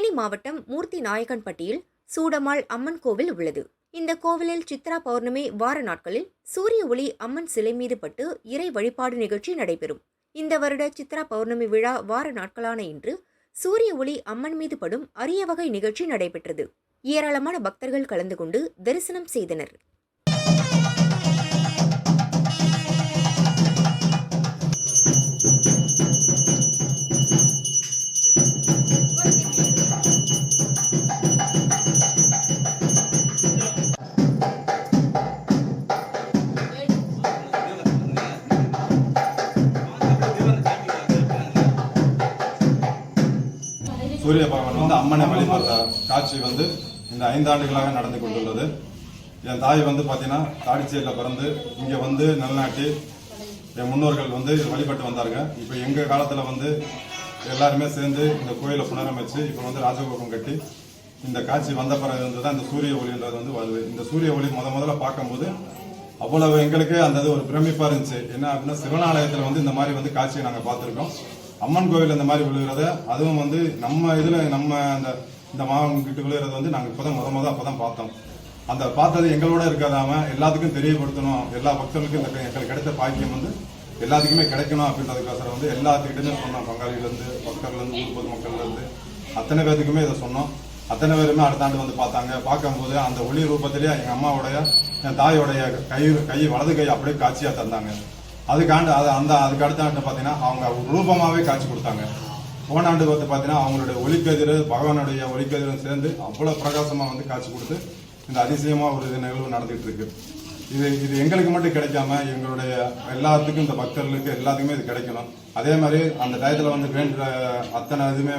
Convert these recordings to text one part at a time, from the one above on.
தேனி மாவட்டம் மூர்த்தி நாயக்கன்பட்டியில் சூடமாள் அம்மன் கோவில் உள்ளது. இந்த கோவிலில் சித்ரா பௌர்ணமி வார நாட்களில் சூரிய ஒளி அம்மன் சிலை மீது பட்டு இறை வழிபாடு நிகழ்ச்சி நடைபெறும். இந்த வருட சித்ரா பௌர்ணமி விழா வார நாட்களான இன்று சூரிய ஒளி அம்மன் மீது படும் அரிய வகை நிகழ்ச்சி நடைபெற்றது. ஏராளமான பக்தர்கள் கலந்து கொண்டு தரிசனம் செய்தனர். சூரிய பகவான் அம்மனை வழிபடுற காட்சி இந்த 5 ஆண்டுகளாக நடந்து கொண்டுள்ளது. என் தாய் பார்த்தீங்கன்னா தாடிச்சேரியில் பிறந்து இங்கே நல்லாட்டி என் முன்னோர்கள் வழிபட்டு வந்தாருங்க. இப்போ எங்கள் காலத்தில் எல்லாருமே சேர்ந்து இந்த கோயிலை புனரமைச்சு இப்போ ராஜகோபுரம் கட்டி இந்த காட்சி வந்த பிறகு தான் இந்த சூரிய ஒளின்றது வருது. இந்த சூரிய ஒளி முதல்ல பார்க்கும்போது அவ்வளவு எங்களுக்கு அந்த ஒரு பிரமிப்பாக இருந்துச்சு. என்ன அப்படின்னா சிவனாலயத்தில் இந்த மாதிரி காட்சியை நாங்கள் பார்த்துருக்கோம். அம்மன் கோவில் இந்த மாதிரி விழுகிறத அதுவும் நம்ம இதில் நம்ம இந்த மாவட்டம் கிட்ட விழுகிறத நாங்கள் இப்போ தான் அப்போ பார்த்தோம். அந்த பார்த்தது எங்களோட இருக்காதாம எல்லாத்துக்கும் தெரியப்படுத்தணும், எல்லா பக்தர்களுக்கும் எங்களுக்கு கிடைத்த பாக்கியம் எல்லாத்துக்குமே கிடைக்கணும் அப்படின்றதுக்கோசரம் எல்லாத்துக்கிட்டே சொன்னோம். பங்காளிலேருந்து பக்தர்லேருந்து ஊர் பொதுமக்கள்லேருந்து அத்தனை பேருக்குமே இதை சொன்னோம். அத்தனை பேருமே அடுத்த ஆண்டு பார்த்தாங்க. பார்க்கும்போது அந்த ஒளி ரூபத்திலேயே எங்கள் அம்மாவுடைய என் தாயோடைய கை வலது கை அப்படியே காட்சியாக தந்தாங்க. அதுக்கு அடுத்த ஆண்டு பார்த்தீங்கன்னா அவங்க ரூபமாகவே காட்சி கொடுத்தாங்க. போன ஆண்டு பார்த்தீங்கன்னா அவங்களுடைய ஒளிக்கதிர் பகவானுடைய ஒளிக்கதிரும் சேர்ந்து அவ்வளோ பிரகாசமாக காட்சி கொடுத்து இந்த அதிசயமாக ஒரு நிகழ்வு நடந்துகிட்டு இருக்கு. இது எங்களுக்கு மட்டும் கிடைக்காம எங்களுடைய எல்லாத்துக்கும் இந்த பக்தர்களுக்கு எல்லாத்துக்குமே இது கிடைக்கணும். அதே மாதிரி அந்த டயத்தில் வேண்டுற அத்தனை இதுவுமே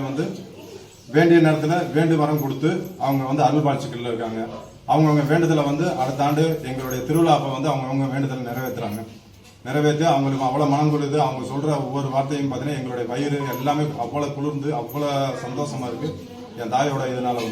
வேண்டிய நேரத்தில் வேண்டு வரம் கொடுத்து அவங்க அருள் பாட்சிகளில் இருக்காங்க. அவங்கவுங்க வேண்டுதலை அடுத்த ஆண்டு எங்களுடைய திருவிழா அப்போ அவங்கவுங்க வேண்டுதலை நிறைவேற்றி அவங்களுக்கு அவ்வளோ மனம் கொடுத்து அவங்க சொல்கிற ஒவ்வொரு வார்த்தையும் பார்த்தீங்கன்னா எங்களுடைய வயிறு எல்லாமே அவ்வளோ குளிர்ந்து அவ்வளோ சந்தோஷமாக இருக்குது என் தாயோட இதனால்